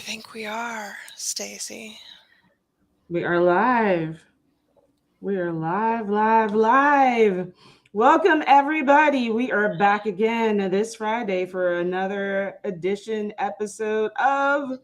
think we are, Stacy. We are live. We are live, live, live. Welcome, everybody. We are back again this Friday for another edition episode of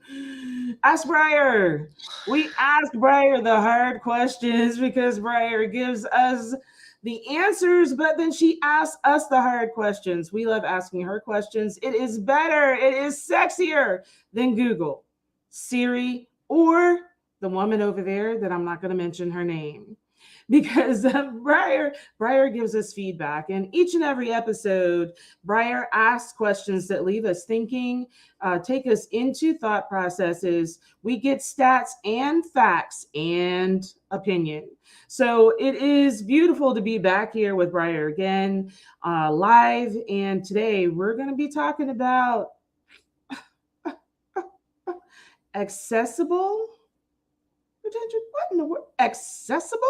Ask Briar. We ask Briar the hard questions because Briar gives us the answers, but then she asks us the hard questions. We love asking her questions. It is better, it is sexier than Google, Siri, or the woman over there that I'm not going to mention her name because Briar gives us feedback, and each and every episode, Briar asks questions that leave us thinking, take us into thought processes. We get stats and facts and opinion. So it is beautiful to be back here with Briar again, live. And today we're going to be talking about accessible retention. What in the world? Accessible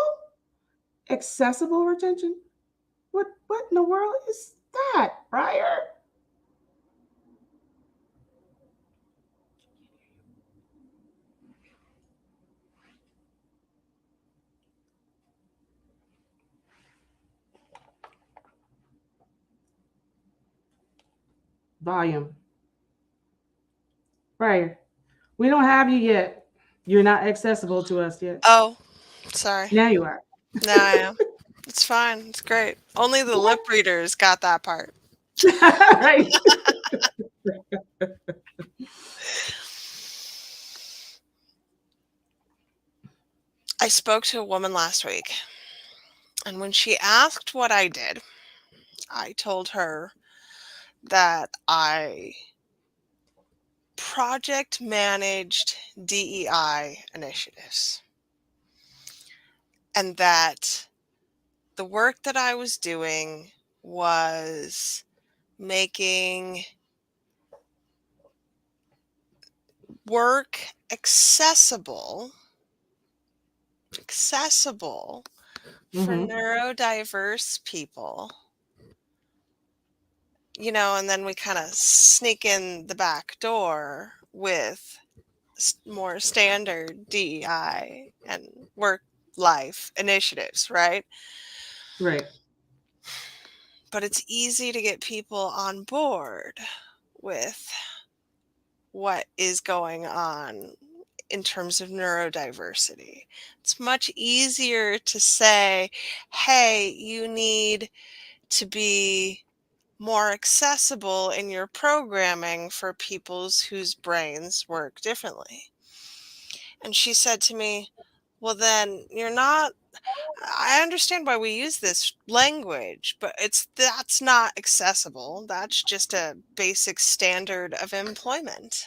retention? What in the world is that, Briar? Volume. Briar, we don't have you yet. You're not accessible to us yet. Oh, sorry. Now you are. No, I am. It's fine. It's great. Only the lip readers got that part. Right. I spoke to a woman last week, and when she asked what I did, I told her that I project managed DEI initiatives and that the work that I was doing was making work accessible for Mm-hmm. neurodiverse people, and then we kind of sneak in the back door with more standard DEI and work life initiatives, right? Right. But it's easy to get people on board with what is going on in terms of neurodiversity. It's much easier to say, hey, you need to be more accessible in your programming for people's whose brains work differently. And she said to me, well, then I understand why we use this language, but that's not accessible. That's just a basic standard of employment.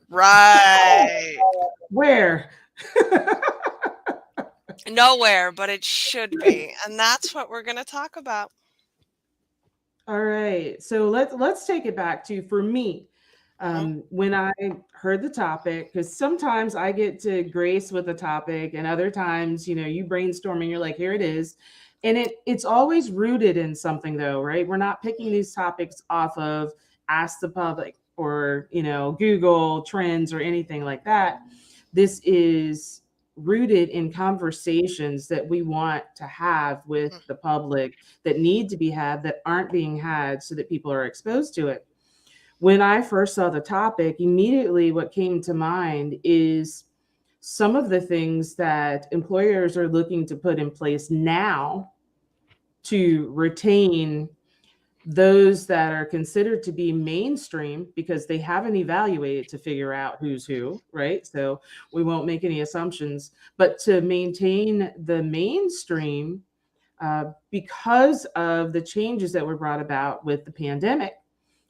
Right. Where? Nowhere, but it should be. And that's what we're going to talk about. All right. So let's take it back to for me. Mhm. When I heard the topic, because sometimes I get to grace with a topic, and other times, you brainstorm and you're like, here it is. And it's always rooted in something though, right? We're not picking these topics off of Ask the Public or, Google Trends or anything like that. This is rooted in conversations that we want to have with the public that need to be had that aren't being had so that people are exposed to it. When I first saw the topic, immediately what came to mind is some of the things that employers are looking to put in place now to retain those that are considered to be mainstream because they haven't evaluated to figure out who's who, right? So we won't make any assumptions, but to maintain the mainstream because of the changes that were brought about with the pandemic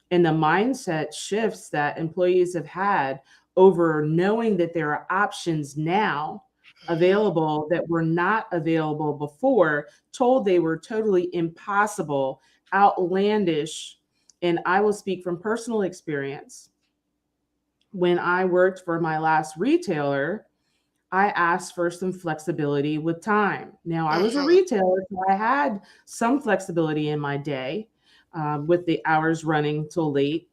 and the mindset shifts that employees have had over knowing that there are options now available that were not available before, told they were totally impossible, outlandish. And I will speak from personal experience. When I worked for my last retailer, I asked for some flexibility with time. Now, I was a Mhm. retailer, so I had some flexibility in my day with the hours running till late.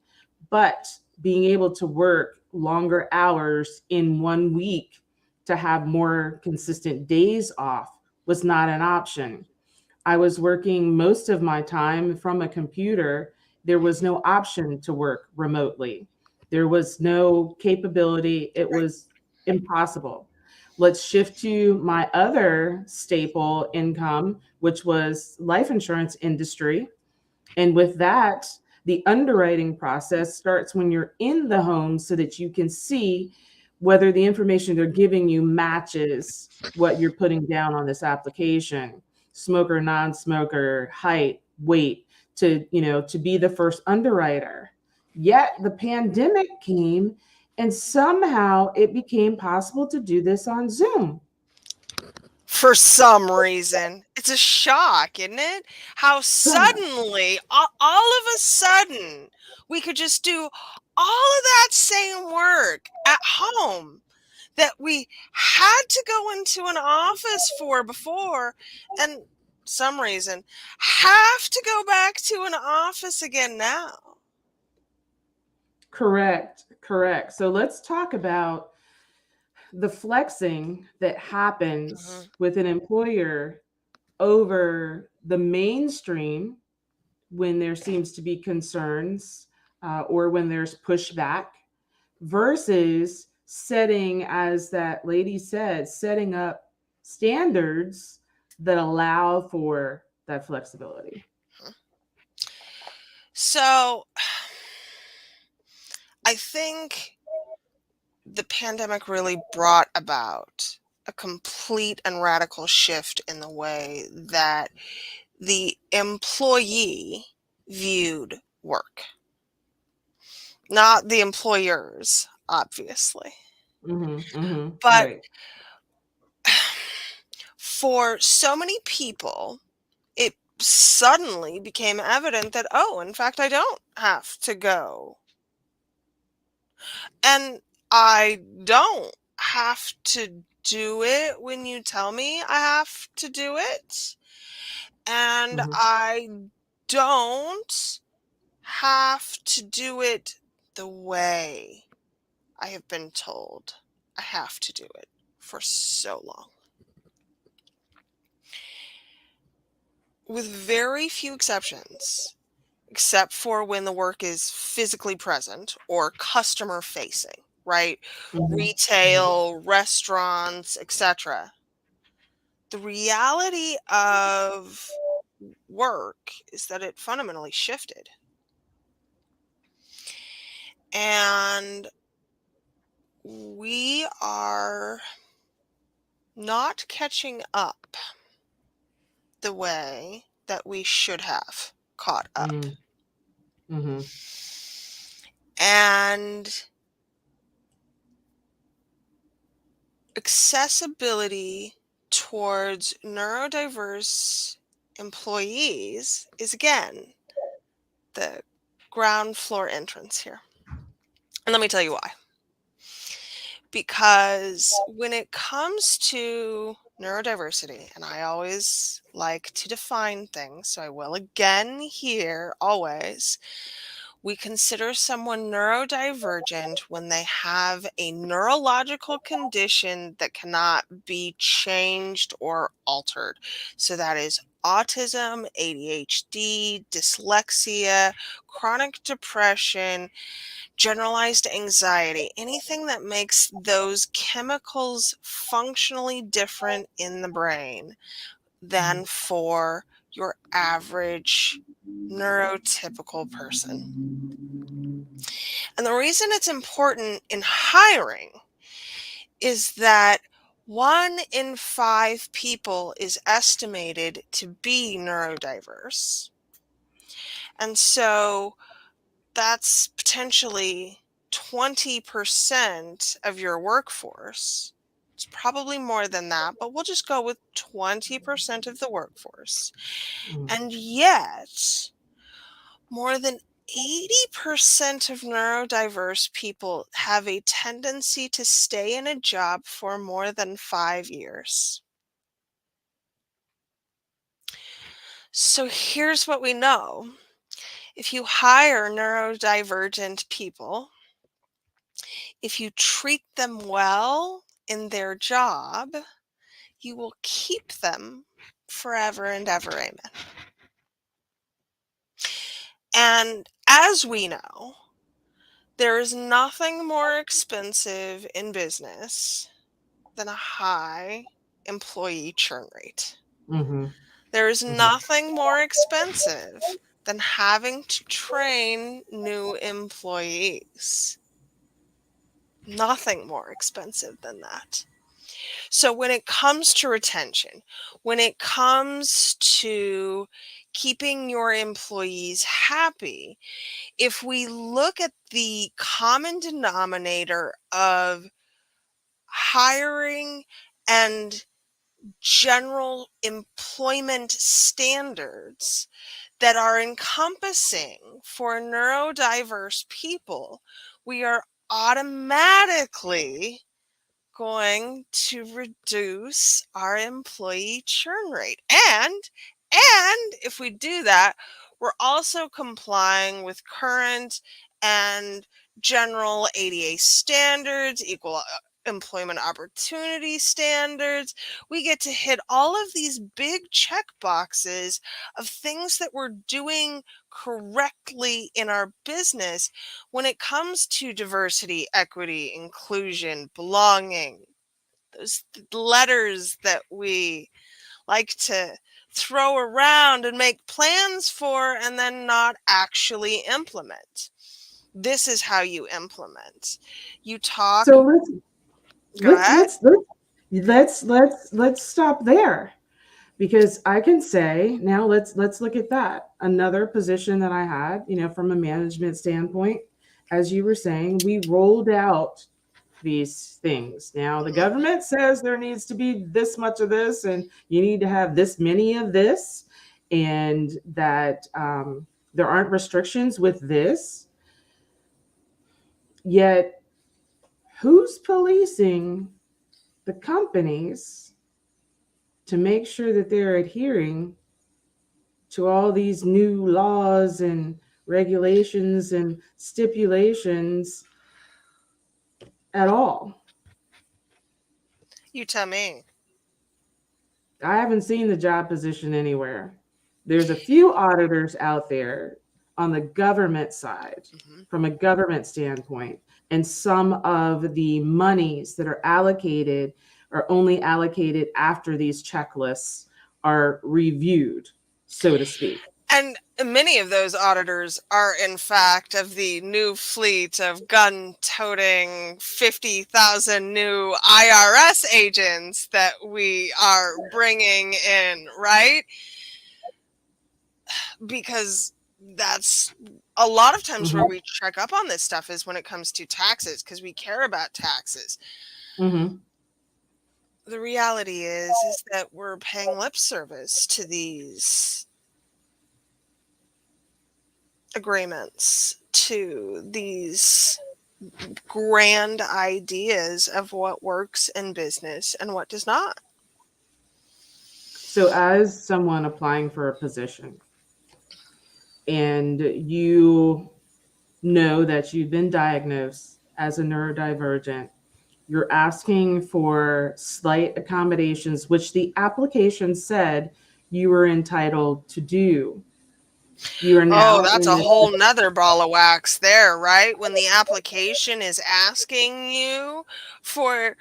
But being able to work longer hours in 1 week to have more consistent days off was not an option. I was working most of my time from a computer. There was no option to work remotely. There was no capability. It Right. was impossible. Let's shift to my other staple income, which was life insurance industry. And with that, the underwriting process starts when you're in the home so that you can see whether the information they're giving you matches what you're putting down on this application. Smoker, non-smoker, height, weight, to be the first underwriter. Yet the pandemic came and somehow it became possible to do this on Zoom. For some reason. It's a shock, isn't it? How So suddenly, all of a sudden, we could just do all of that same work at home that we had to go into an office for before, and some reason have to go back to an office again now. correct, correct. So let's talk about the flexing that Mhm. happens with an employer over the mainstream when there seems to be concerns or when there's pushback versus setting, as that lady said, setting up standards that allow for that flexibility. So I think the pandemic really brought about a complete and radical shift in the way that the employee viewed work, not the employers, obviously. But Right. for so many people, it suddenly became evident that, oh, in fact, I don't have to go. And I don't have to do it when you tell me I have to do it. And hmm I don't have to do it the way I have been told I have to do it for so long. With very few exceptions, except for when the work is physically present or customer facing, right? hmm hmm Retail, restaurants, etc. The reality of work is that it fundamentally shifted. And we are not catching up the way that we should have caught up. hmm And accessibility towards neurodiverse employees is again the ground floor entrance here. And let me tell you why. Because when it comes to neurodiversity, and I always like to define things, so I will again here always, we consider someone neurodivergent when they have a neurological condition that cannot be changed or altered. So that is autism, ADHD, dyslexia, chronic depression, generalized anxiety, anything that makes those chemicals functionally different in the brain than for your average neurotypical person. And the reason it's important in hiring is that 1 in 5 people is estimated to be neurodiverse. And so that's potentially 20% of your workforce. It's probably more than that, but we'll just go with 20% of the workforce. And yet, more than 80% of neurodiverse people have a tendency to stay in a job for more than 5 years. So here's what we know. If you hire neurodivergent people, If you treat them well in their job, you will keep them forever and ever. Amen. And as we know, there is nothing more expensive in business than a high employee churn rate. Mm-hmm. There is Mm-hmm. nothing more expensive than having to train new employees. Nothing more expensive than that. So when it comes to retention, when it comes to keeping your employees happy, if we look at the common denominator of hiring and general employment standards that are encompassing for neurodiverse people, we are automatically going to reduce our employee churn rate. And if we do that, we're also complying with current and general ADA standards, equal employment opportunity standards. We get to hit all of these big check boxes of things that we're doing correctly in our business when it comes to diversity, equity, inclusion, belonging, those letters that we like to throw around and make plans for and then not actually implement. This is how you implement. You talk. So Go let's ahead. let's let's stop there, because I can say now, let's look at that. Another position that I had, from a management standpoint, as you were saying, we rolled out these things. Now the government says there needs to be this much of this, and you need to have this many of this, and that there aren't restrictions with this. Yet, who's policing the companies to make sure that they're adhering to all these new laws and regulations and stipulations at all? You tell me. I haven't seen the job position anywhere. There's a few auditors out there on the government side, Mhm. from a government standpoint, and some of the monies that are allocated are only allocated after these checklists are reviewed, so to speak. And many of those auditors are, in fact, of the new fleet of gun toting 50,000 new IRS agents that we are bringing in, right? Because that's a lot of times where Mm-hmm. we check up on this stuff is when it comes to taxes, because we care about taxes. Mm-hmm. The reality is that we're paying lip service to these agreements, to these grand ideas of what works in business and what does not. So, as someone applying for a position, and you know that you've been diagnosed as a neurodivergent, you're asking for slight accommodations, which the application said you were entitled to do. You are Oh, now that's in a this. whole nother ball of wax there, right? When the application is asking you for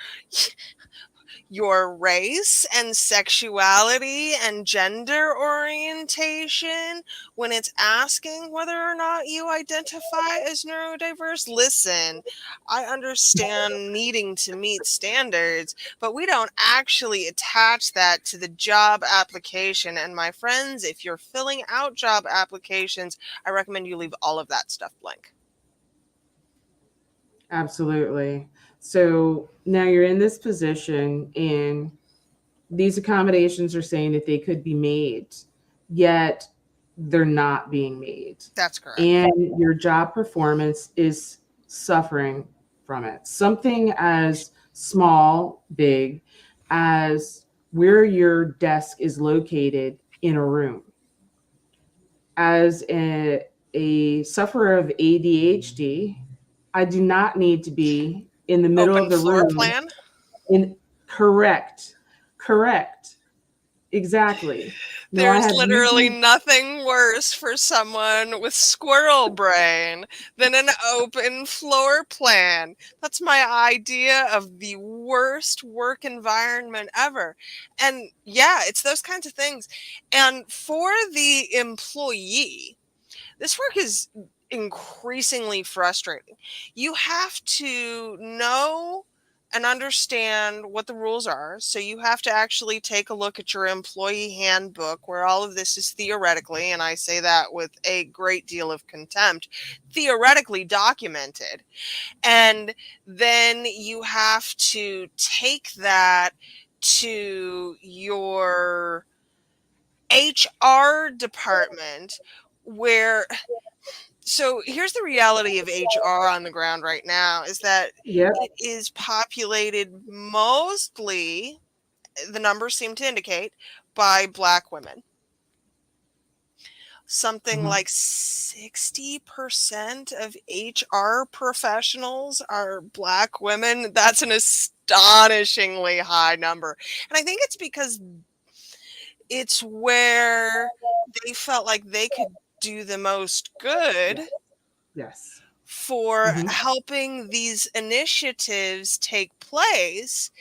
your race and sexuality and gender orientation, when it's asking whether or not you identify as neurodiverse, listen, I understand needing to meet standards, but we don't actually attach that to the job application. And my friends, if you're filling out job applications, I recommend you leave all of that stuff blank. Absolutely. So now you're in this position, and these accommodations are saying that they could be made, yet they're not being made. That's correct. And your job performance is suffering from it. Something as small, big, as where your desk is located in a room. As a sufferer of ADHD, I do not need to be in the middle Open of the floor room. plan. In correct, correct, exactly. No, I There's have literally usually, nothing worse for someone with squirrel brain than an open floor plan. That's my idea of the worst work environment ever. And yeah, it's those kinds of things. And for the employee, this work is increasingly frustrating. You have to know and understand what the rules are. So you have to actually take a look at your employee handbook where all of this is theoretically, and I say that with a great deal of contempt, theoretically documented. And then you have to take that to your HR department where so here's the reality of HR on the ground right now is that yep. it is populated mostly, the numbers seem to indicate, by Black women. Something Mhm. like 60% of HR professionals are Black women. That's an astonishingly high number. And I think it's because it's where they felt like they could do the most good Yeah. Yes. for Hmm. helping these initiatives take place.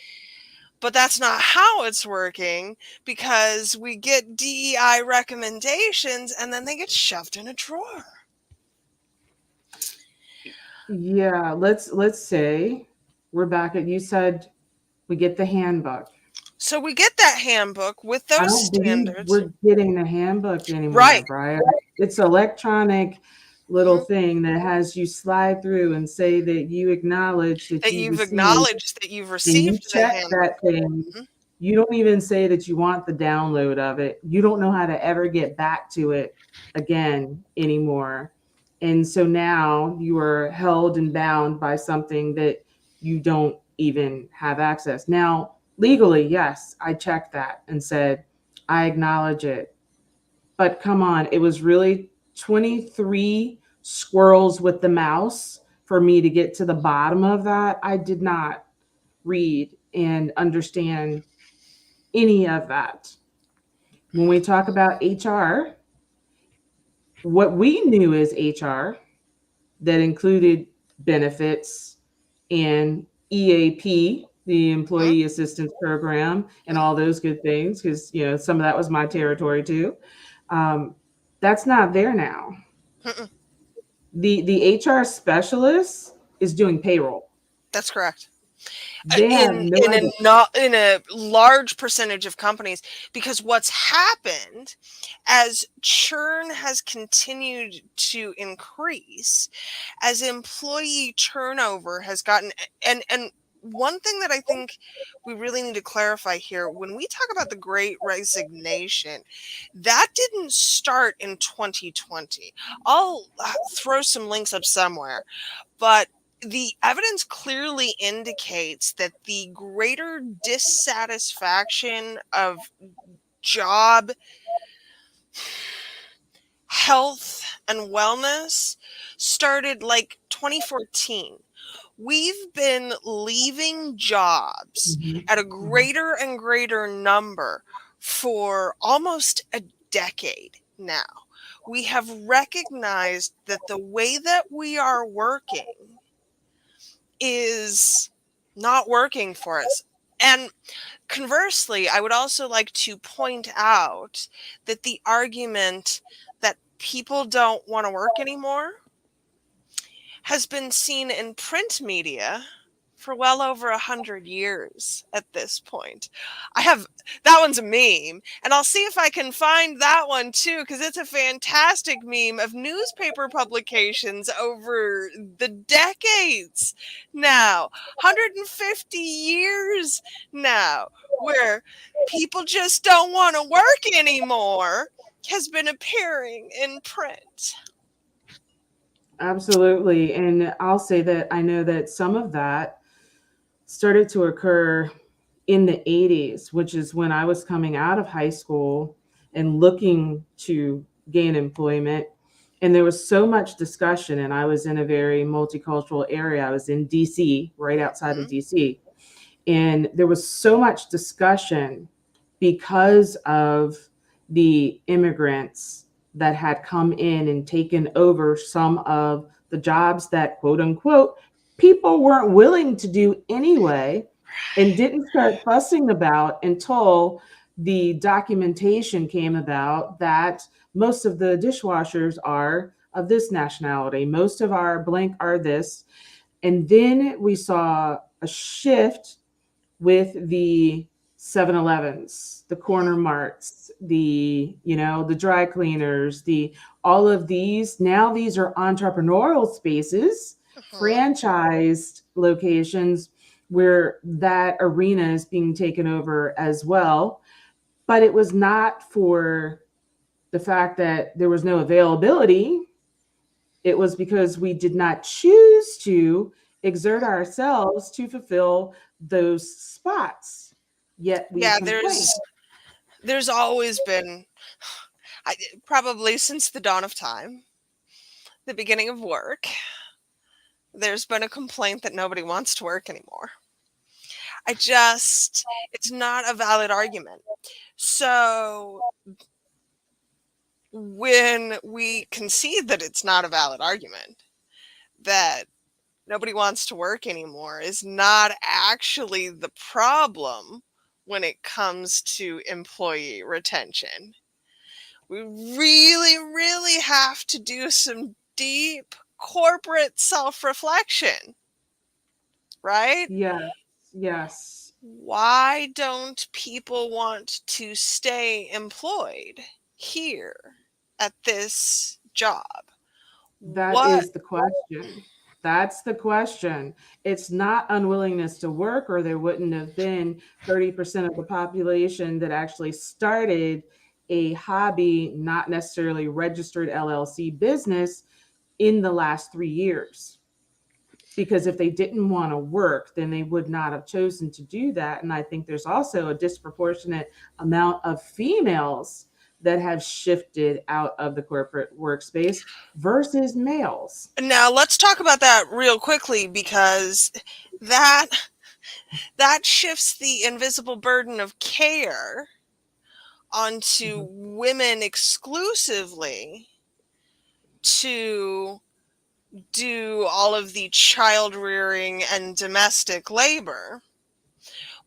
But that's not how it's working because we get DEI recommendations and then they get shoved in a drawer. Yeah. Let's say we're back at, you said we get the handbook. So we get that handbook with I those don't believe standards. we're getting the handbook anymore, Right. Briar. It's electronic little Mhm. thing that has you slide through and say that you acknowledge that That you you've received, acknowledged that you've and you received the check handbook. that thing. Mhm. You don't even say that you want the download of it. You don't know how to ever get back to it again anymore. And so now you are held and bound by something that you don't even have access. Now, legally, yes, I checked that and said, I acknowledge it. But come on, it was really 23 squirrels with the mouse for me to get to the bottom of that. I did not read and understand any of that. When we talk about HR, what we knew as HR that included benefits and EAP, the Mhm. Employee Assistance Program, and Mhm. all those good things, because some of that was my territory too. Um, that's not there now. Mhm. The HR specialist is doing payroll. That's correct. They have in no in a idea. not in a large percentage of companies because what's happened as churn has continued to increase, as employee turnover has gotten, and one thing that I think we really need to clarify here when we talk about the great resignation, that didn't start in 2020. I'll throw some links up somewhere, but the evidence clearly indicates that the greater dissatisfaction of job health and wellness started like 2014. We've been leaving jobs Mhm, at a mhm. greater and greater number for almost a decade now. We have recognized that the way that we are working is not working for us. And conversely, I would also like to point out that the argument that people don't want to work anymore has been seen in print media for well over 100 years at this point. I have that one's a meme, and I'll see if I can find that one too, because it's a fantastic meme of newspaper publications over the decades now, 150 years now, where people just don't want to work anymore has been appearing in print. Absolutely. And I'll say that I know that some of that started to occur in the 80s, which is when I was coming out of high school and looking to gain employment. And there was so much discussion, and I was in a very multicultural area. I was in DC, right outside of Mhm. DC. And there was so much discussion because of the immigrants that had come in and taken over some of the jobs that, quote unquote, people weren't willing to do anyway, and didn't start fussing about until the documentation came about that most of the dishwashers are of this nationality, most of our blank are this. And then we saw a shift with the 7-Elevens, the corner marts, the, the dry cleaners, the all of these. Now these are entrepreneurial spaces, Mhm. franchised locations where that arena is being taken over as well. But it was not for the fact that there was no availability. It was because we did not choose to exert ourselves to fulfill those spots. Yet we Yeah, complain. there's always been, I, probably since the dawn of time, the beginning of work, there's been a complaint that nobody wants to work anymore. It's not a valid argument. So when we concede that it's not a valid argument, that nobody wants to work anymore is not actually the problem when it comes to employee retention. We really, really have to do some deep corporate self reflection, right? Yes, yes. Why don't people want to stay employed here at this job? That What? is the question. That's the question. It's not unwillingness to work, or there wouldn't have been 30% of the population that actually started a hobby, not necessarily registered LLC business in the last 3 years. Because if they didn't want to work, then they would not have chosen to do that. And I think there's also a disproportionate amount of females that have shifted out of the corporate workspace versus males. Now let's talk about that real quickly because that that shifts the invisible burden of care onto Mhm. women exclusively to do all of the child rearing and domestic labor.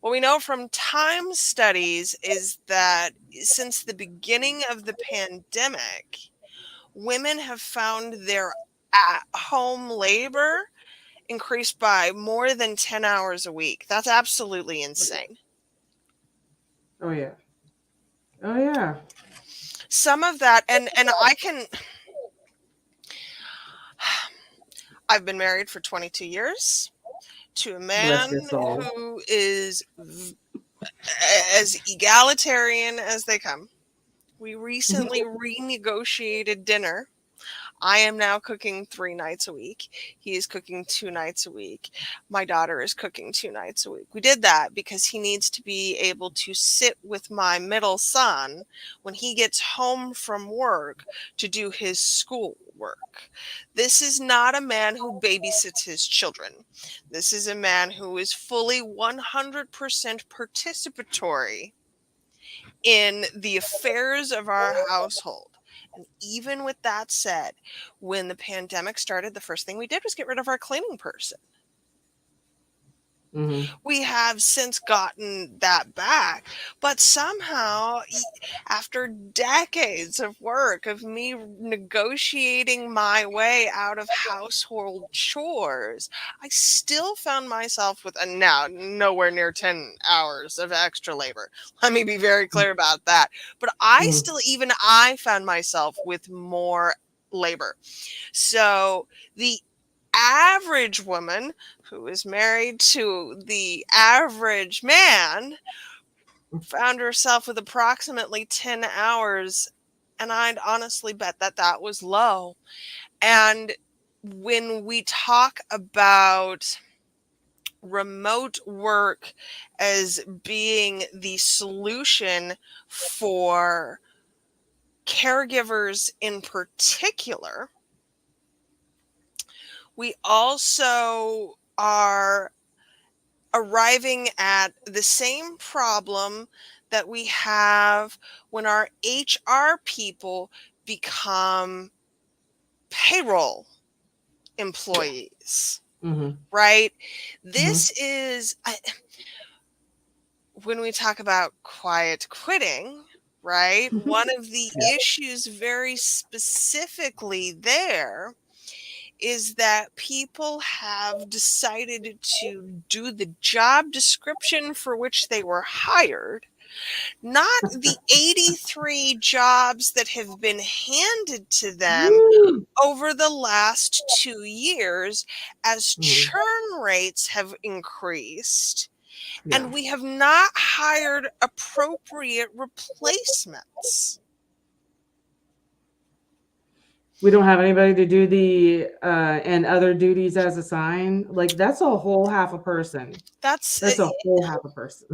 What we know from time studies is that since the beginning of the pandemic, women have found their at home labor increased by more than 10 hours a week. That's absolutely insane. Oh, yeah. Oh, yeah. Some of that, and I've been married for 22 years to a Bless man your soul. who is as egalitarian as they come. We recently renegotiated dinner. I am now cooking 3 nights a week. He is cooking 2 nights a week. My daughter is cooking 2 nights a week. We did that because he needs to be able to sit with my middle son when he gets home from work to do his school work. This is not a man who babysits his children. This is a man who is fully 100% participatory in the affairs of our household. And even with that said, when the pandemic started, the first thing we did was get rid of our cleaning person. Hmm. We have since gotten that back, but somehow, after decades of work of me negotiating my way out of household chores, I still found myself with a now nowhere near 10 hours of extra labor. Let me be very clear about that. But even I found myself with more labor. So the average woman who is married to the average man found herself with approximately 10 hours. And I'd honestly bet that that was low. And when we talk about remote work as being the solution for caregivers in particular, we also are arriving at the same problem that we have when our HR people become payroll Yeah. employees, Mhm. right? Mhm. This is when we talk about quiet quitting, right? One of the Yeah. issues very specifically there is that people have decided to do the job description for which they were hired, not the 83 jobs that have been handed to them Woo! over the last 2 years as Mhm. churn rates have increased Yeah. and we have not hired appropriate replacements. We don't have anybody to do the and other duties as assigned. Like that's a whole half a person. That's That's a whole half a person.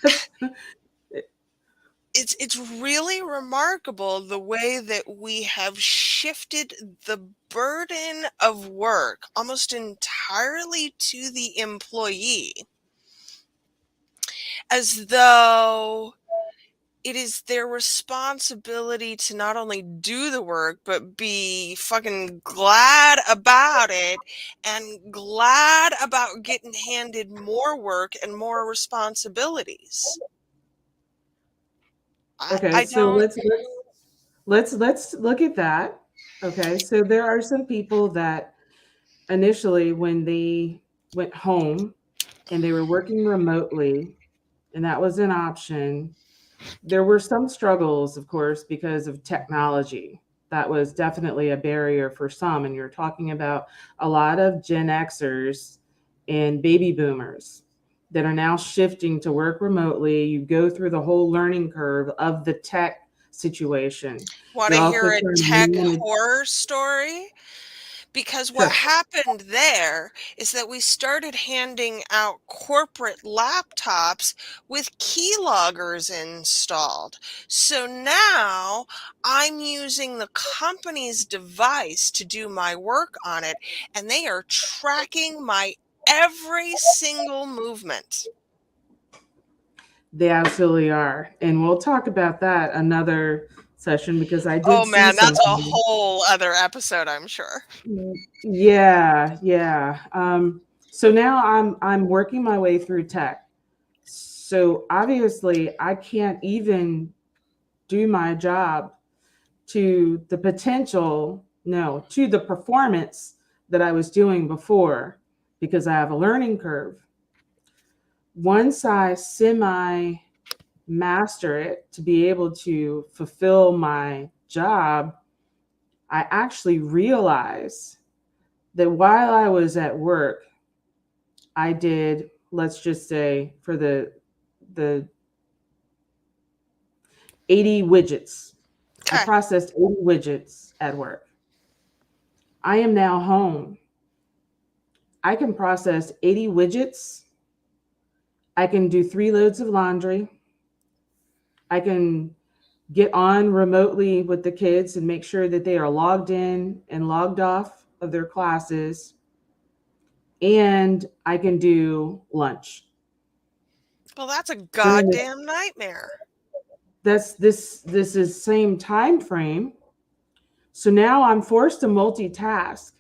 That's it's really remarkable the way that we have shifted the burden of work almost entirely to the employee, as though it is their responsibility to not only do the work but be fucking glad about it and glad about getting handed more work and more responsibilities. I okay. So don't. let's look at that. Okay. So there are some people that initially when they went home and they were working remotely and that was an option, there were some struggles, of course, because of technology. That was definitely a barrier for some. And you're talking about a lot of Gen Xers and baby boomers that are now shifting to work remotely. You go through the whole learning curve of the tech situation. Want You're to also hear a trying to tech manage. horror story? Because what Sure. happened there is that we started handing out corporate laptops with keyloggers installed. So now I'm using the company's device to do my work on it, and they are tracking my every single movement. They absolutely are. And we'll talk about that another session because I did Oh see man, that's a something. whole other episode, I'm sure. Yeah, yeah. So now I'm working my way through tech. So obviously I can't even do my job to the potential, no, to the performance that I was doing before because I have a learning curve. Once I semi master it to be able to fulfill my job, I actually realize that while I was at work, I did, let's just say for the 80 widgets. I Okay. processed 80 widgets at work. I am now home. I can process 80 widgets. I can do 3 loads of laundry. I can get on remotely with the kids and make sure that they are logged in and logged off of their classes. And I can do lunch Well, that's a during this. goddamn nightmare. This is same time frame. So now I'm forced to multitask.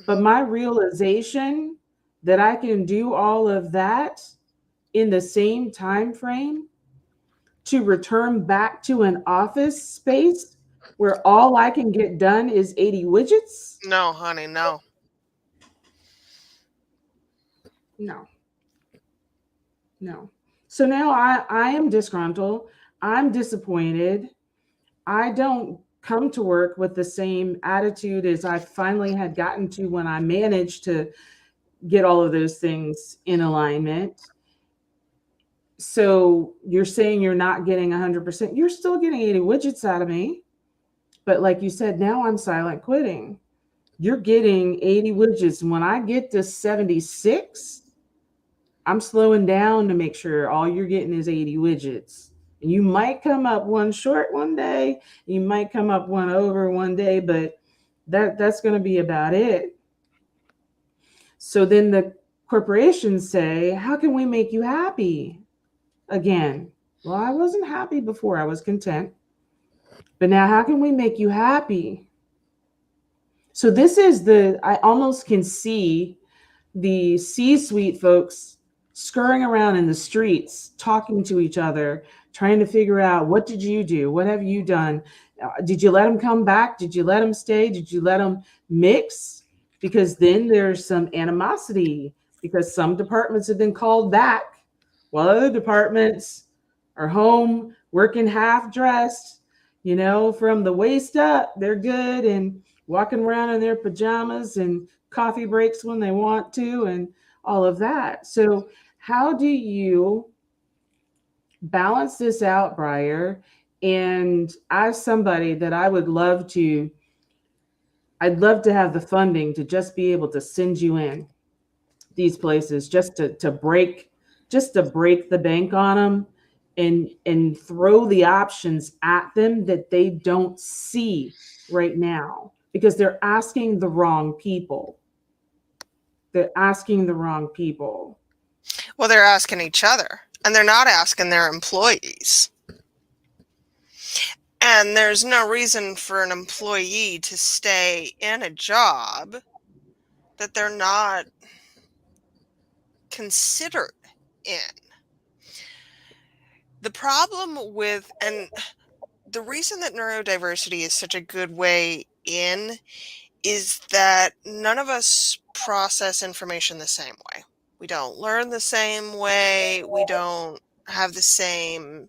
But Mhm. my realization that I can do all of that in the same time frame to return back to an office space where all I can get done is 80 widgets? No, honey, no. No, no. So now I am disgruntled. I'm disappointed. I don't come to work with the same attitude as I finally had gotten to when I managed to get all of those things in alignment. So you're saying you're not getting 100%. You're still getting 80 widgets out of me. But like you said, now I'm silent quitting. You're getting 80 widgets. And when I get to 76, I'm slowing down to make sure all you're getting is 80 widgets. You might come up one short one day, you might come up one over one day, but that's going to be about it. So then the corporations say, how can we make you happy again? Well, I wasn't happy before, I was content. But now, how can we make you happy? So this is I almost can see the C-suite folks scurrying around in the streets, talking to each other, trying to figure out, what did you do? What have you done? Did you let them come back? Did you let them stay? Did you let them mix? Because then there's some animosity, because some departments have been called back while other departments are home working half dressed, from the waist up. They're good and walking around in their pajamas and coffee breaks when they want to, and all of that. So, how do you balance this out, Briar? And as somebody that I'd love to have the funding to just be able to send you in these places, just to break the bank on them, and throw the options at them that they don't see right now, because they're asking the wrong people. They're asking the wrong people. Well, they're asking each other, and they're not asking their employees. And there's no reason for an employee to stay in a job that they're not considered in. The problem with, and the reason that neurodiversity is such a good way in, is that none of us process information the same way. We don't learn the same way. We don't have the same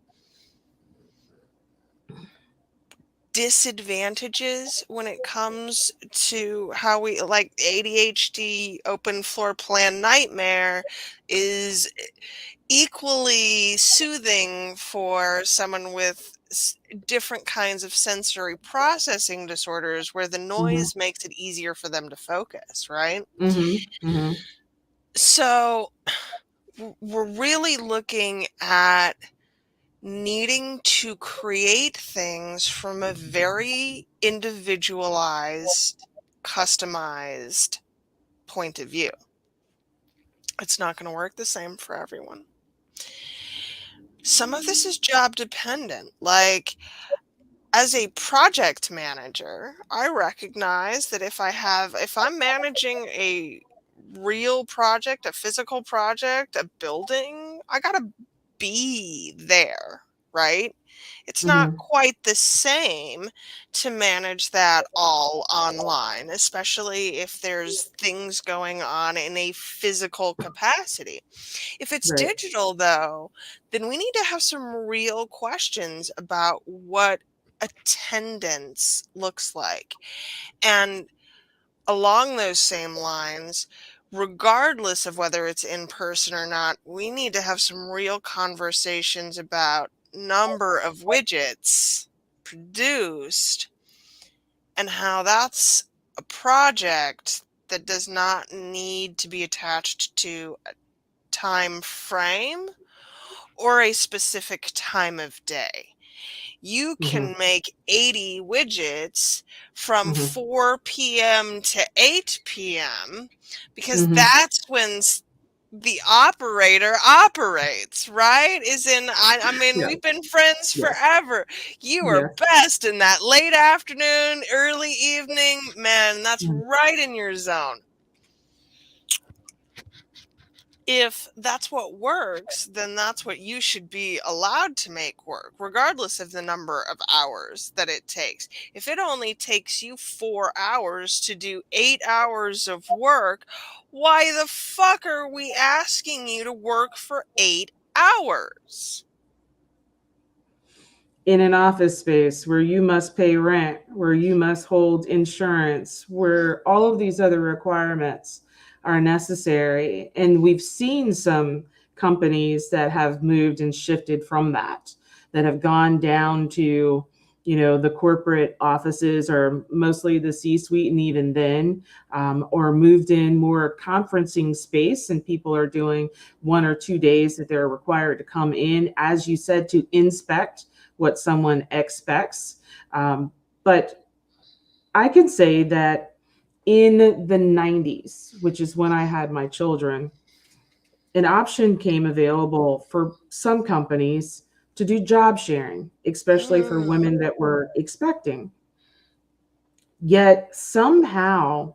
disadvantages when it comes to how we, like ADHD open floor plan nightmare is equally soothing for someone with different kinds of sensory processing disorders, where the Mm-hmm. noise makes it easier for them to focus, right? Mm-hmm. Mm-hmm. So we're really looking at needing to create things from a very individualized, customized point of view. It's not going to work the same for everyone. Some of this is job dependent. Like, as a project manager, I recognize that if I'm managing a real project, a physical project, a building, I got to be there, right? It's not Mm-hmm. quite the same to manage that all online, especially if there's things going on in a physical capacity. If it's Right. digital, though, then we need to have some real questions about what attendance looks like. And along those same lines, regardless of whether it's in person or not, we need to have some real conversations about number of widgets produced and how that's a project that does not need to be attached to a time frame or a specific time of day. You Mm-hmm. can make 80 widgets from Mm-hmm. 4 p.m. to 8 p.m. because Mm-hmm. that's when the operator operates, right? I mean, Yeah. we've been friends Yes. forever. You are Yes. best in that late afternoon, early evening, man. That's Mm-hmm. right in your zone. If that's what works, then that's what you should be allowed to make work, regardless of the number of hours that it takes. If it only takes you 4 hours to do 8 hours of work, why the fuck are we asking you to work for 8 hours? In an office space where you must pay rent, where you must hold insurance, where all of these other requirements are necessary. And we've seen some companies that have moved and shifted from that have gone down to The corporate offices are mostly the C-suite, and even then, or moved in more conferencing space, and people are doing 1 or 2 days that they're required to come in, as you said, to inspect what someone expects. But I can say that in the 90s, which is when I had my children, an option came available for some companies to do job sharing, especially for Mm. women that were expecting. Yet somehow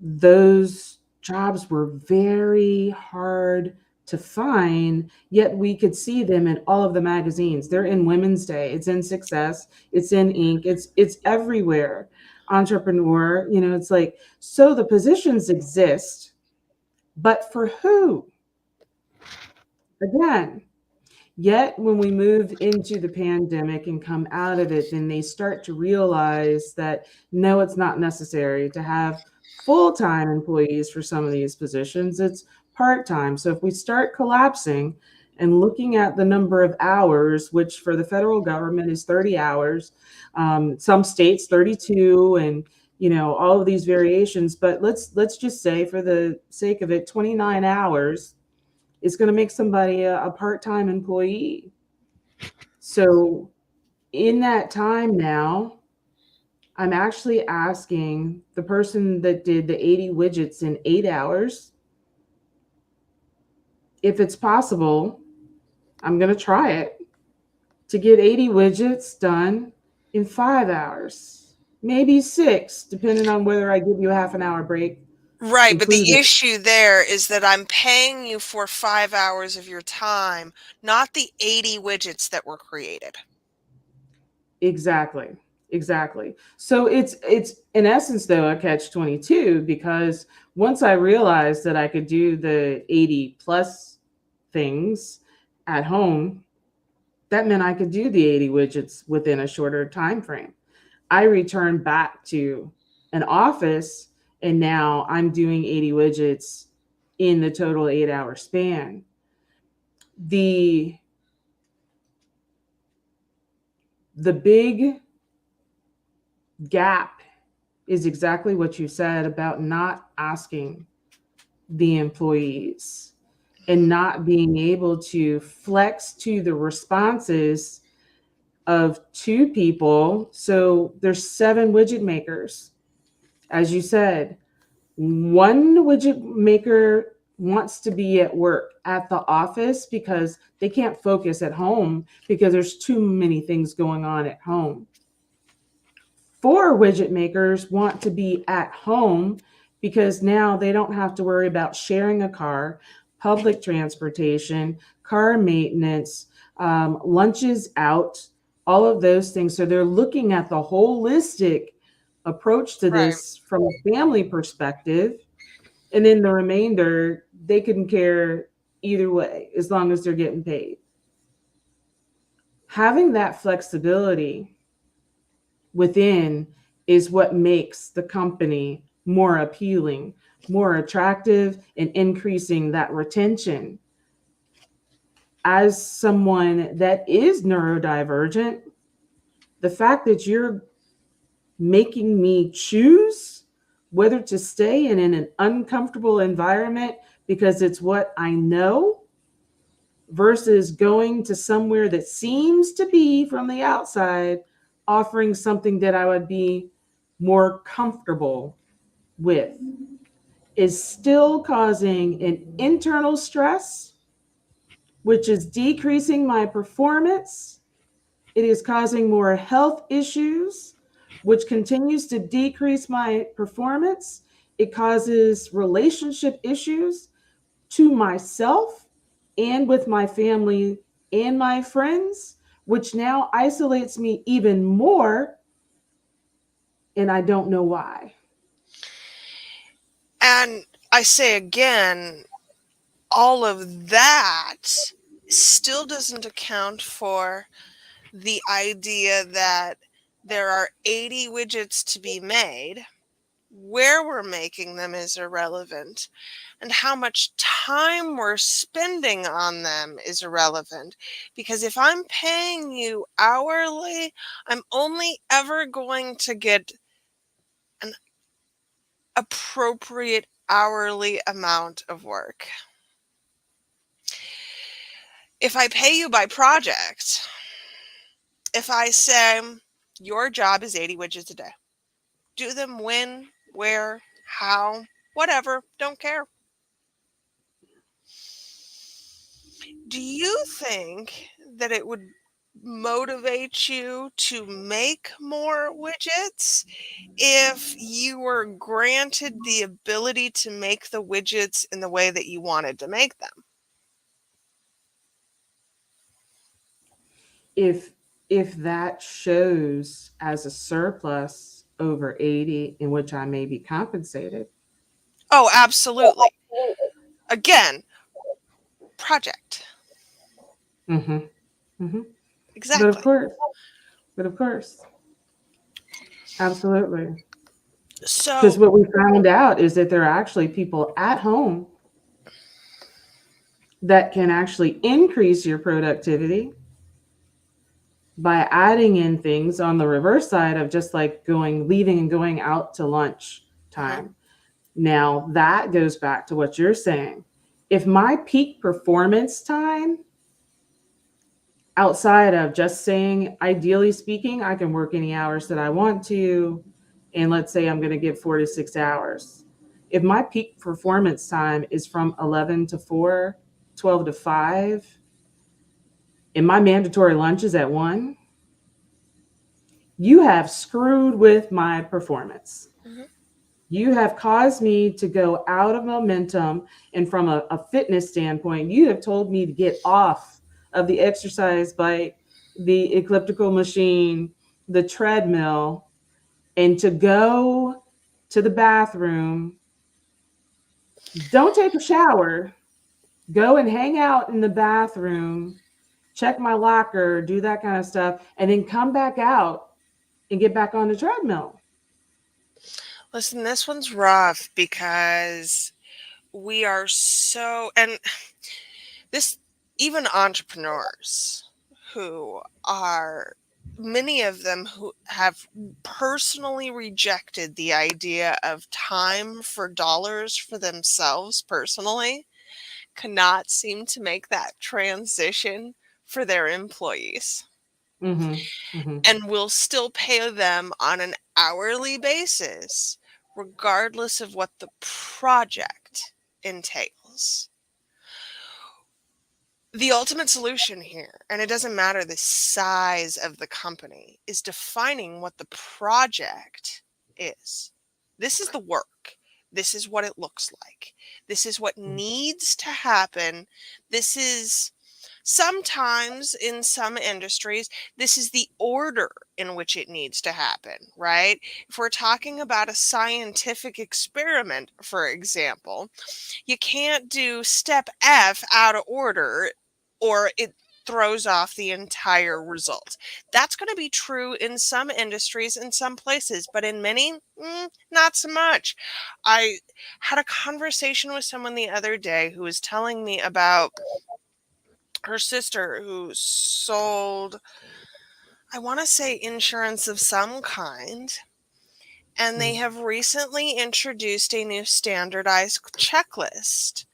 those jobs were very hard to find, yet we could see them in all of the magazines. They're in Women's Day, it's in Success, it's in Inc, it's everywhere. Entrepreneur, it's like, so the positions exist, but for who? Again, yet, when we move into the pandemic and come out of it, then they start to realize that no, it's not necessary to have full time employees for some of these positions. It's part time. So, if we start collapsing and looking at the number of hours, which for the federal government is 30 hours, some states 32, and all of these variations. But let's just say, for the sake of it, 29 hours is going to make somebody a part-time employee. So in that time now, I'm actually asking the person that did the 80 widgets in 8 hours if it's possible. I'm going to try it to get 80 widgets done in 5 hours, maybe six, depending on whether I give you a half an hour break Right, but the included. issue there is that I'm paying you for 5 hours of your time, not the 80 widgets that were created. Exactly. Exactly. So it's in essence though a catch 22, because once I realized that I could do the 80 plus things at home, that meant I could do the 80 widgets within a shorter time frame. I returned back to an office, and now I'm doing 80 widgets in the total 8 hour span. The the big gap is exactly what you said about not asking the employees and not being able to flex to the responses of two people. So there's 7 widget makers. As you said, one widget maker wants to be at work at the office because they can't focus at home because there's too many things going on at home. 4 widget makers want to be at home because now they don't have to worry about sharing a car, public transportation, car maintenance, lunches out, all of those things. So they're looking at the holistic approach to Right. this from a family perspective. And then the remainder, they couldn't care either way as long as they're getting paid. Having that flexibility within is what makes the company more appealing, more attractive, and increasing that retention. As someone that is neurodivergent, the fact that you're making me choose whether to stay in an uncomfortable environment because it's what I know versus going to somewhere that seems to be from the outside offering something that I would be more comfortable with is still causing an internal stress, which is decreasing my performance. It is causing more health issues, which continues to decrease my performance. It causes relationship issues to myself and with my family and my friends, which now isolates me even more. And I don't know why. And I say again, all of that still doesn't account for the idea that there are 80 widgets to be made, Where we're making them is irrelevant, and how much time we're spending on them is irrelevant. Because if I'm paying you hourly, I'm only ever going to get an appropriate hourly amount of work. If I pay you by project, if I say your job is 80 widgets a day, do them when, where, how, whatever, don't care. Do you think that it would motivate you to make more widgets if you were granted the ability to make the widgets in the way that you wanted to make them? If that shows as a surplus over 80 in which I may be compensated. Oh, absolutely. Again, project. Mm-hmm. Mm-hmm. But of Exactly. course, but of course, absolutely. Because So, what we found out is that there are actually people at home that can actually increase your productivity by adding in things on the reverse side of just like leaving and going out to lunch mhm, time. Now, that goes back to what you're saying. If my peak performance time, outside of just saying, ideally speaking, I can work any hours that I want to, and let's say I'm going to get 4 to 6 hours. If my peak performance time is from 11 to 4, 12 to 5, and my mandatory lunch is at 1, you have screwed with my performance. mhm. You have caused me to go out of momentum. And from a fitness standpoint, you have told me to get off of the exercise bike, the elliptical machine, the treadmill, and to go to the bathroom. Don't take a shower. Go and hang out in the bathroom, check my locker, do that kind of stuff, and then come back out and get back on the treadmill. Listen, this one's rough because we are so, and this, even entrepreneurs who are, many of them who have personally rejected the idea of time for dollars for themselves personally, cannot seem to make that transition for their employees, Mm-hmm. Mm-hmm. and will still pay them on an hourly basis regardless of what the project entails. The ultimate solution here, and it doesn't matter the size of the company, is defining what the project is. This is the work. This is what it looks like. This is what needs to happen. This is, sometimes in some industries, this is the order in which it needs to happen, right? If we're talking about a scientific experiment, for example, you can't do step F out of order or it throws off the entire result. That's going to be true in some industries in some places, but in many, not so much. I had a conversation with someone the other day who was telling me about her sister who sold, I want to say, insurance of some kind. And they have recently introduced a new standardized checklist,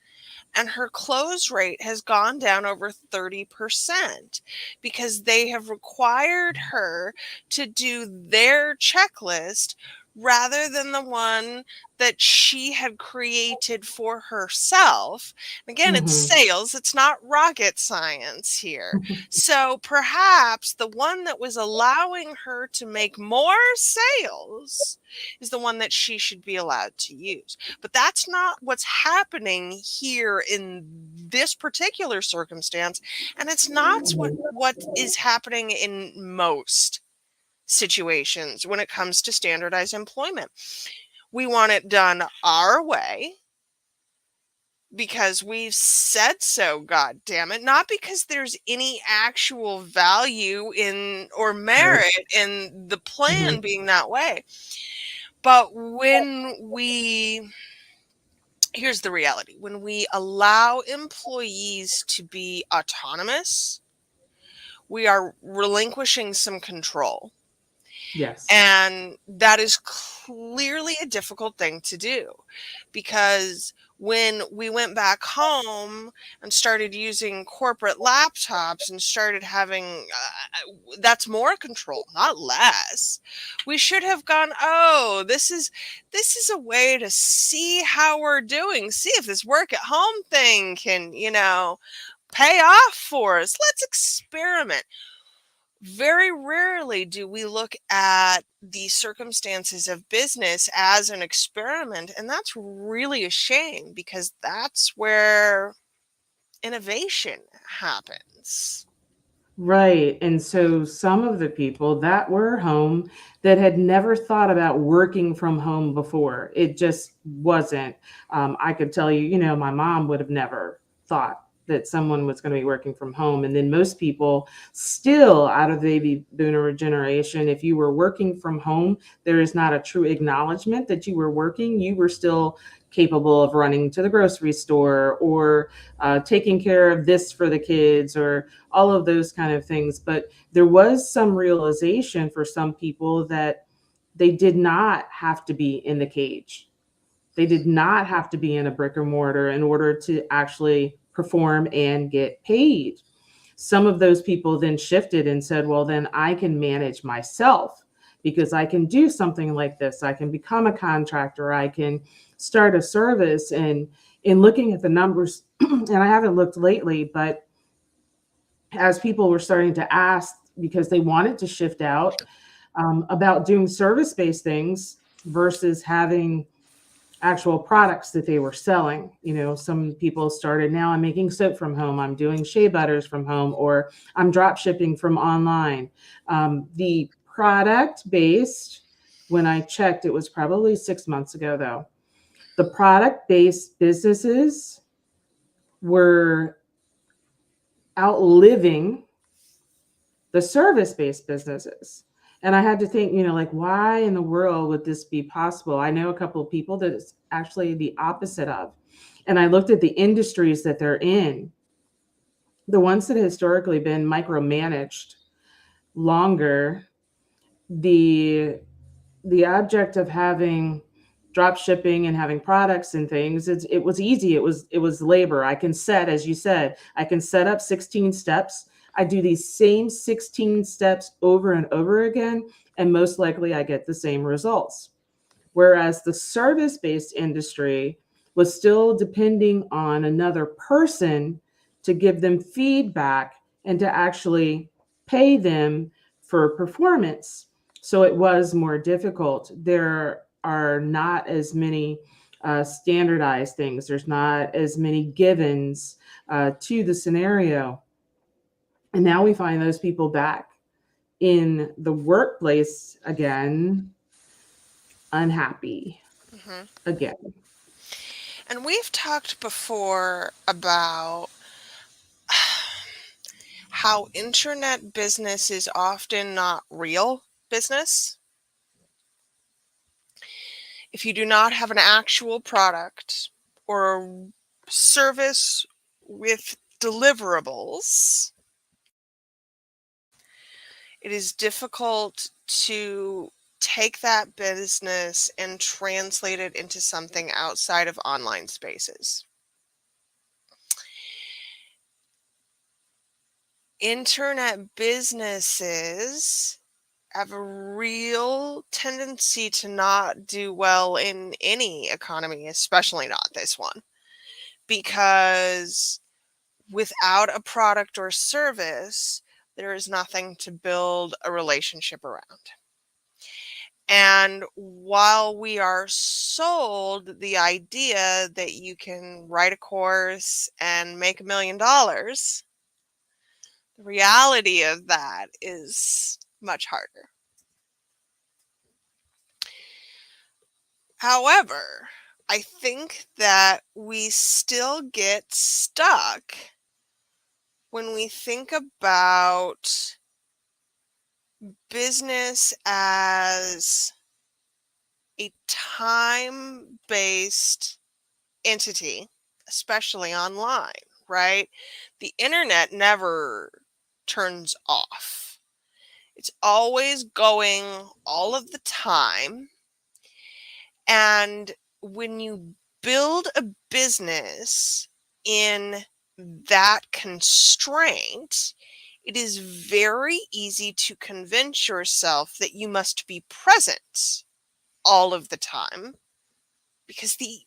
and her close rate has gone down over 30% because they have required her to do their checklist rather than the one that she had created for herself. Again, it's Mm-hmm. sales, it's not rocket science here. So perhaps the one that was allowing her to make more sales is the one that she should be allowed to use. But that's not what's happening here in this particular circumstance, and it's not what is happening in most situations when it comes to standardized employment. We want it done our way because we've said so, god damn it, not because there's any actual value in or Right. merit in the Mm-hmm. plan being that way. But here's the reality, when we allow employees to be autonomous, we are relinquishing some control. Yes. And that is clearly a difficult thing to do, because when we went back home and started using corporate laptops and started having that's more control, not less. We should have gone, oh, this is a way to see how we're doing, see if this work at home thing can, pay off for us. Let's experiment. Very rarely do we look at the circumstances of business as an experiment, and that's really a shame, because that's where innovation happens. Right. And so some of the people that were home that had never thought about working from home before, it just wasn't. I could tell you, my mom would have never thought that someone was going to be working from home. And then most people still out of the baby boomer generation, if you were working from home, there is not a true acknowledgement that you were working. You were still capable of running to the grocery store or taking care of this for the kids or all of those kind of things. But there was some realization for some people that they did not have to be in the cage. They did not have to be in a brick and mortar in order to actually perform and get paid. Some of those people then shifted and said, well, then I can manage myself because I can do something like this. I can become a contractor. I can start a service. And in looking at the numbers, and I haven't looked lately, but as people were starting to ask because they wanted to shift out about doing service-based things versus having actual products that they were selling. Some people started, now I'm making soap from home, I'm doing shea butters from home, or I'm drop shipping from online. The product based, when I checked, it was probably 6 months ago though, the product based businesses were outliving the service-based businesses. And I had to think, like, why in the world would this be possible? I know a couple of people that it's actually the opposite of. And I looked at the industries that they're in, the ones that have historically been micromanaged longer, the the object of having drop shipping and having products and things, it was easy. It was labor. I can set, as you said, I can set up 16 steps. I do these same 16 steps over and over again, and most likely I get the same results. Whereas the service-based industry was still depending on another person to give them feedback and to actually pay them for performance. So it was more difficult. There are not as many standardized things. There's not as many givens to the scenario. And now we find those people back in the workplace again, unhappy Hmm. again. And we've talked before about how internet business is often not real business. If you do not have an actual product or a service with deliverables, it is difficult to take that business and translate it into something outside of online spaces. Internet businesses have a real tendency to not do well in any economy, especially not this one, because without a product or service, there is nothing to build a relationship around. And while we are sold the idea that you can write a course and make $1 million, the reality of that is much harder. However, I think that we still get stuck when we think about business as a time-based entity, especially online, right? The internet never turns off. It's always going all of the time. And when you build a business in that constraint, it is very easy to convince yourself that you must be present all of the time because the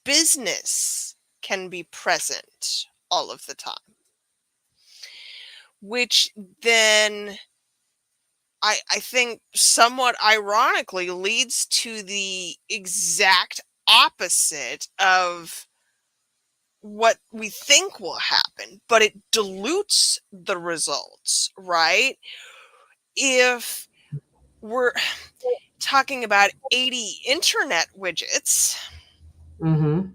business can be present all of the time, which then I think somewhat ironically leads to the exact opposite of what we think will happen, but it dilutes the results, right? If we're talking about 80 internet widgets, Mm-hmm.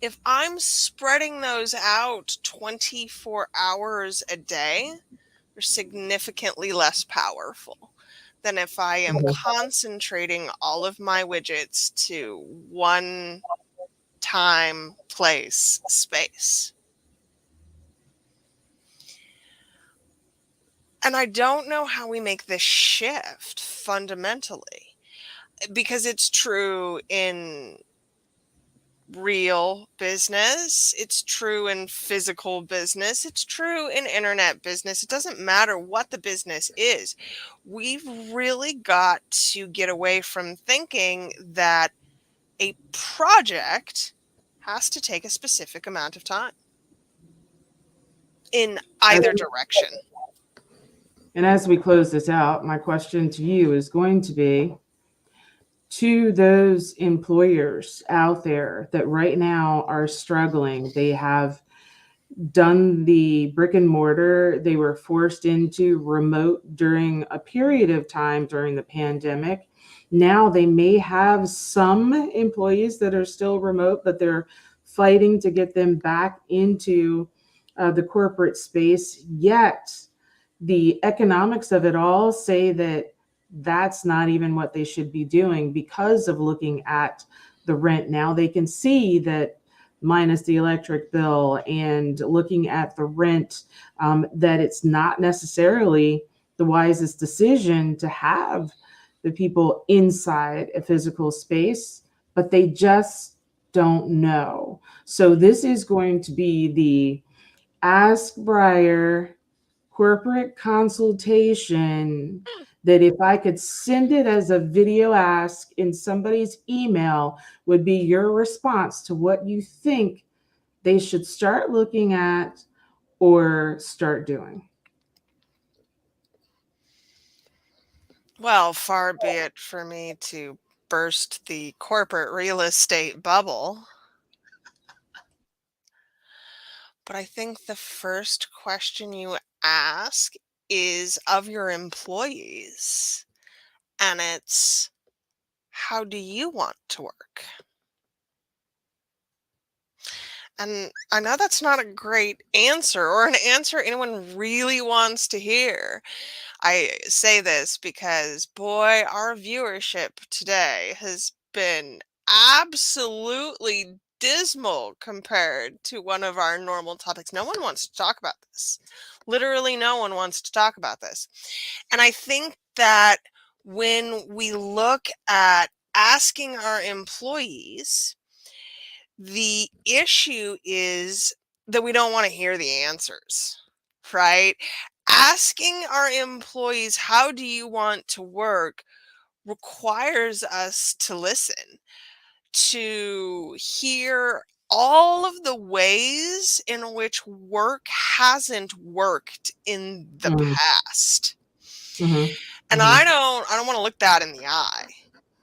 if I'm spreading those out 24 hours a day, they're significantly less powerful than if I am concentrating all of my widgets to one time, place, space. And I don't know how we make this shift fundamentally because it's true in real business, it's true in physical business, it's true in internet business. It doesn't matter what the business is. We've really got to get away from thinking that a project has to take a specific amount of time in either direction. And as we close this out, my question to you is going to be, to those employers out there that right now are struggling, they have done the brick and mortar, they were forced into remote during a period of time during the pandemic. Now they may have some employees that are still remote, but they're fighting to get them back into the corporate space. Yet the economics of it all say that that's not even what they should be doing because of looking at the rent. Now they can see that minus the electric bill and looking at the rent, that it's not necessarily the wisest decision to have the people inside a physical space, but they just don't know. So this is going to be the Ask Briar corporate consultation, that if I could send it as a video ask in somebody's email, would be your response to what you think they should start looking at or start doing. Well, far be it for me to burst the corporate real estate bubble. But I think the first question you ask is of your employees, and it's, how do you want to work? And I know that's not a great answer or an answer anyone really wants to hear. I say this because, boy, our viewership today has been absolutely dismal compared to one of our normal topics. No one wants to talk about this. Literally, no one wants to talk about this. And I think that when we look at asking our employees, the issue is that we don't want to hear the answers, right? Asking our employees, how do you want to work, requires us to listen, to hear all of the ways in which work hasn't worked in the Mm-hmm. past. And Mm-hmm. I don't want to look that in the eye.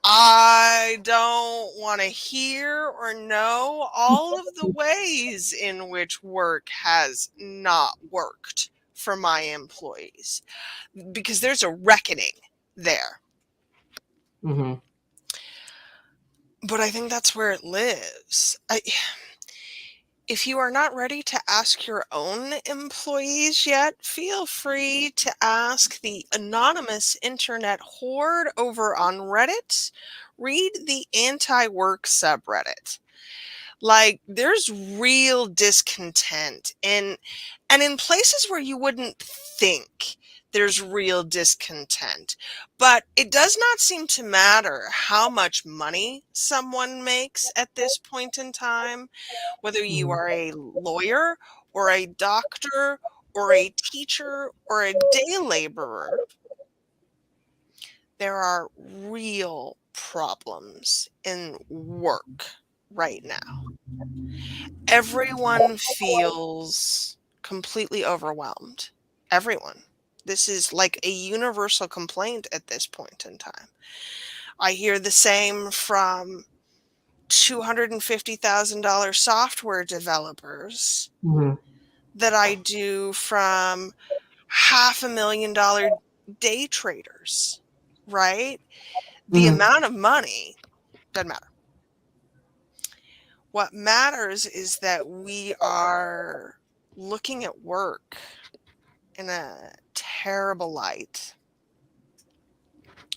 I don't want to hear or know all of the ways in which work has not worked for my employees because there's a reckoning there. Mm-hmm. But I think that's where it lives. If you are not ready to ask your own employees yet, feel free to ask the anonymous internet horde over on Reddit. Read the anti-work subreddit. Like, there's real discontent and in places where you wouldn't think there's real discontent. But it does not seem to matter how much money someone makes at this point in time, whether you Mhm. are a lawyer or a doctor or a teacher or a day laborer. There are real problems in work right now. Everyone feels completely overwhelmed. Everyone. This is like a universal complaint at this point in time. I hear the same from $250,000 software developers Mhm. that I do from $500,000 day traders, right? The Mhm. amount of money doesn't matter. What matters is that we are looking at work in a terrible light.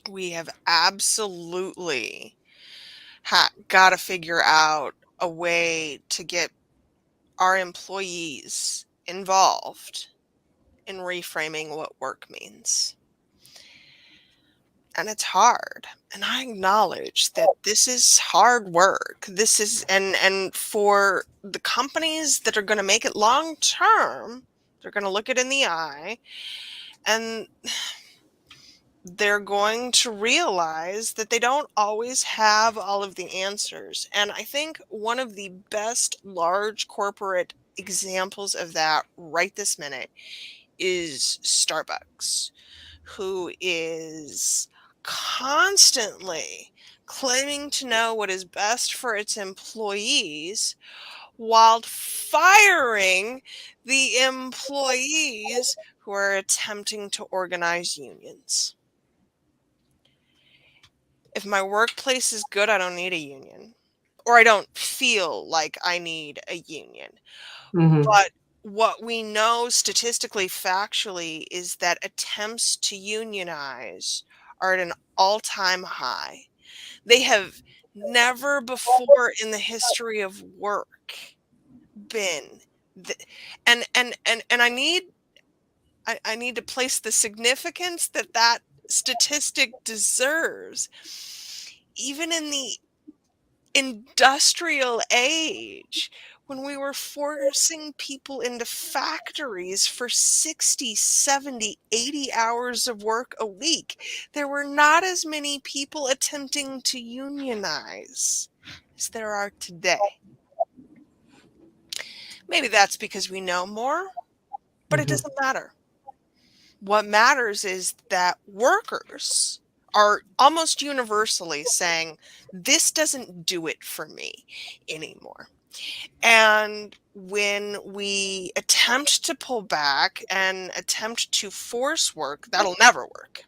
We have absolutely got to figure out a way to get our employees involved in reframing what work means. And it's hard. And I acknowledge that this is hard work. This is and for the companies that are going to make it long term, they're going to look it in the eye and they're going to realize that they don't always have all of the answers. And I think one of the best large corporate examples of that right this minute is Starbucks, who is constantly claiming to know what is best for its employees while firing the employees who are attempting to organize unions. If my workplace is good, I don't need a union. Or I don't feel like I need a union. Mhm. But what we know statistically, factually, is that attempts to unionize are at an all-time high. They have never before in the history of work been th- and I need to place the significance that that statistic deserves. Even in the industrial age, when we were forcing people into factories for 60, 70, 80 hours of work a week, there were not as many people attempting to unionize as there are today. Maybe that's because we know more, but it Mhm. doesn't matter. What matters is that workers are almost universally saying, this doesn't do it for me anymore. And when we attempt to pull back and attempt to force work, that'll never work.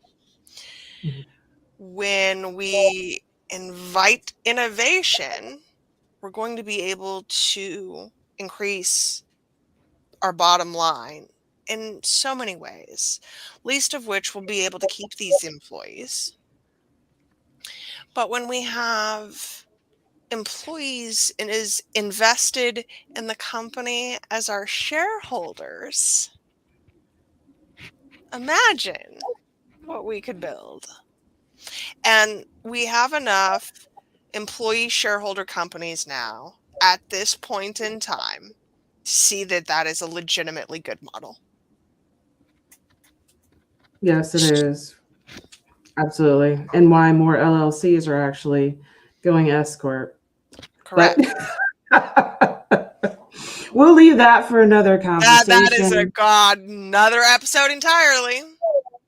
Mhm. When we invite innovation, we're going to be able to increase our bottom line in so many ways, least of which we'll be able to keep these employees. But when we have employees and is invested in the company as our shareholders, imagine what we could build. And we have enough employee shareholder companies now at this point in time to see that that is a legitimately good model. Yes, it is. Absolutely. And why more LLCs are actually going S corp. But Correct. we'll leave that for another That is a conversation. god another episode entirely.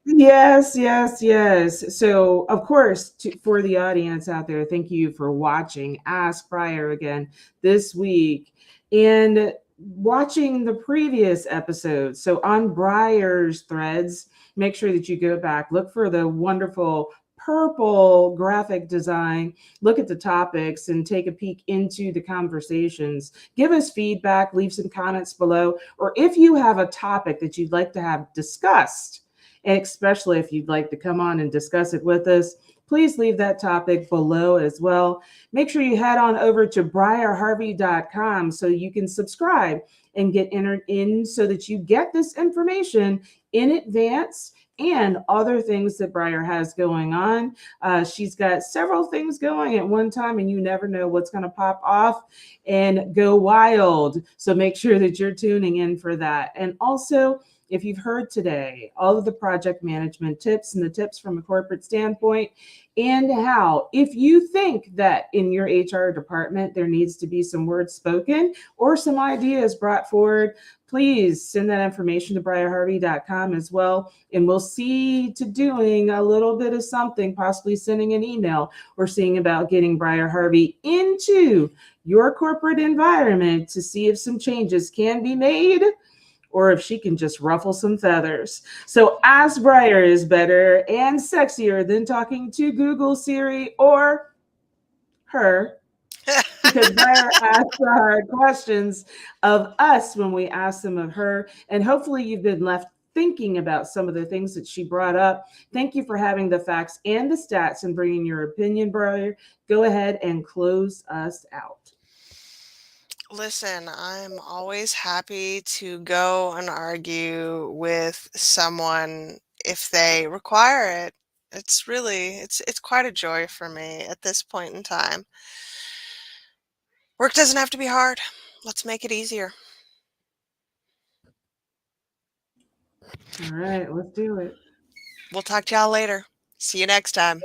Yes, yes, yes. So, of course, for the audience out there, thank you for watching Ask Briar again this week and watching the previous episodes. So, on Briar's threads, make sure that you go back, look for the wonderful purple graphic design, look at the topics and take a peek into the conversations. Give us feedback, leave some comments below, or if you have a topic that you'd like to have discussed, and especially if you'd like to come on and discuss it with us, please leave that topic below as well. Make sure you head on over to briarharvey.com so you can subscribe and get entered in so that you get this information in advance and other things that Briar has going on. She's got several things going at one time, and you never know what's going to pop off and go wild. So make sure that you're tuning in for that. And also, if you've heard today all of the project management tips and the tips from a corporate standpoint, and how, if you think that in your HR department there needs to be some words spoken or some ideas brought forward, please send that information to briarharvey.com as well. And we'll see to doing a little bit of something, possibly sending an email or seeing about getting Briar Harvey into your corporate environment to see if some changes can be made or if she can just ruffle some feathers. So Ask Briar is better and sexier than talking to Google, Siri, or her, because Briar asks the hard questions of us when we ask them of her. And hopefully you've been left thinking about some of the things that she brought up. Thank you for having the facts and the stats and bringing your opinion, Briar. Go ahead and close us out. Listen, I'm always happy to go and argue with someone if they require it. It's really it's quite a joy for me at this point in time. Work doesn't have to be hard. Let's make it easier. All right, let's do it. We'll talk to y'all later. See you next time.